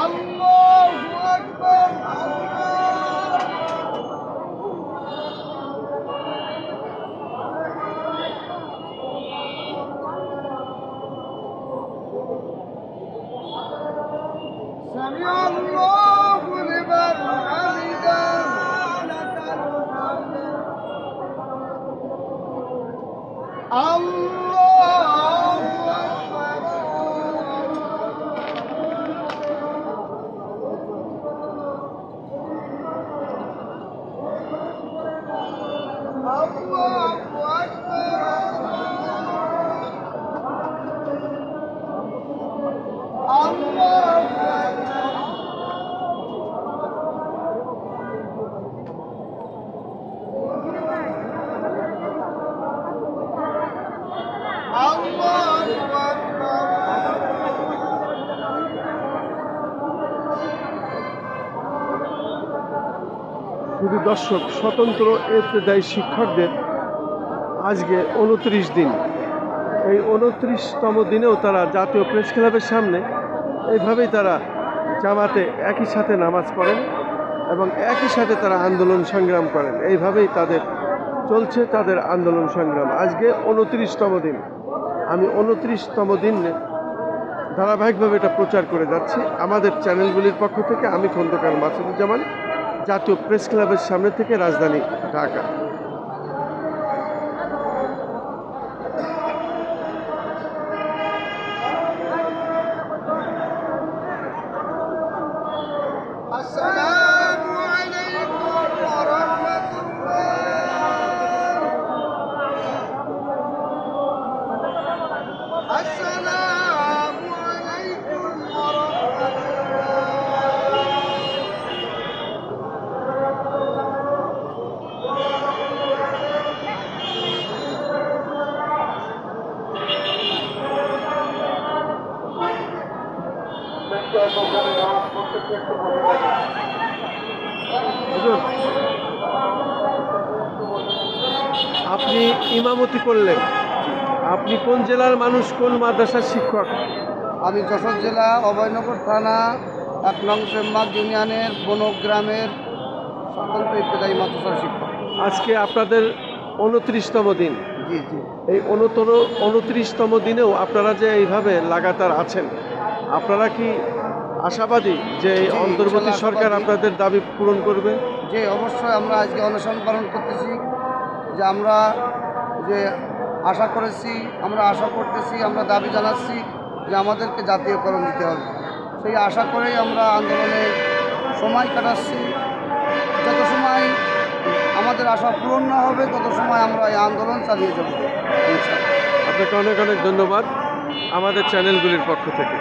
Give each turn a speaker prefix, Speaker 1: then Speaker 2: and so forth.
Speaker 1: আল্লাহু আকবার। সামি আল্লাহু লিমান হামিদা। আল্লাহু আকবার। আল্লাহু আকবার। আল্লাহু আকবার। আল্লাহু আকবার।
Speaker 2: শুধু দর্শক, স্বতন্ত্র ইবতেদায়ী শিক্ষকদের আজকে 29 দিন। এই 29তম দিনেও তারা জাতীয় প্রেস ক্লাবের সামনে এইভাবেই তারা জামাতে একই সাথে নামাজ পড়েন এবং একই সাথে তারা আন্দোলন সংগ্রাম করেন। এইভাবেই তাদের চলছে তাদের আন্দোলন সংগ্রাম। আজকে 29তম দিন। আমি 29তম দিন ধারাবাহিকভাবে এটা প্রচার করে যাচ্ছি আমাদের চ্যানেলগুলির পক্ষ থেকে। আমি খন্দকার মাসুদুজ্জামান, জাতীয় প্রেস ক্লাবের সামনে থেকে, রাজধানী ঢাকা।
Speaker 1: আসসালামু আলাইকুম ওয়া রাহমাতুল্লাহ। আসসালামু আলাইকুম ওয়া
Speaker 2: হুজুর, আপনি ইমামতি করলেন, আপনি কোন জেলার মানুষ, কোন মাদ্রাসার শিক্ষক?
Speaker 1: আমি যশোর জেলা অভয়নগর থানা 1 নং প্রেমবাগ ইউনিয়নের বনগ্রামের স্বতন্ত্র ইবতেদায়ী মাদ্রাসার শিক্ষক।
Speaker 2: আজকে আপনাদের 29তম দিন।
Speaker 1: জি জি।
Speaker 2: এই 29তম দিনেও আপনারা যে এইভাবে লাগাতার আছেন, আপনারা কি আশাবাদী যে এই
Speaker 1: জি,
Speaker 2: অন্তর্বর্তী
Speaker 1: ইনশাল্লাহ
Speaker 2: সরকার
Speaker 1: আশাবাদী।
Speaker 2: আপনাদের দাবি পূরণ করবে?
Speaker 1: যে অবশ্যই আমরা আজকে অনশন পালন করতেছি, যে আমরা যে আশা করেছি, আমরা আশা করতেছি, আমরা দাবি জানাচ্ছি যে আমাদেরকে জাতীয়করণ দিতে হবে। সেই আশা করেই আমরা আন্দোলনে সময় কাটাচ্ছি। যত সময় আমাদের আশা পূরণ না হবে তত সময় আমরা এই আন্দোলন চালিয়ে যাব ইনশাআল্লাহ।
Speaker 2: আপনাকে অনেক অনেক ধন্যবাদ আমাদের চ্যানেলগুলির পক্ষ থেকে।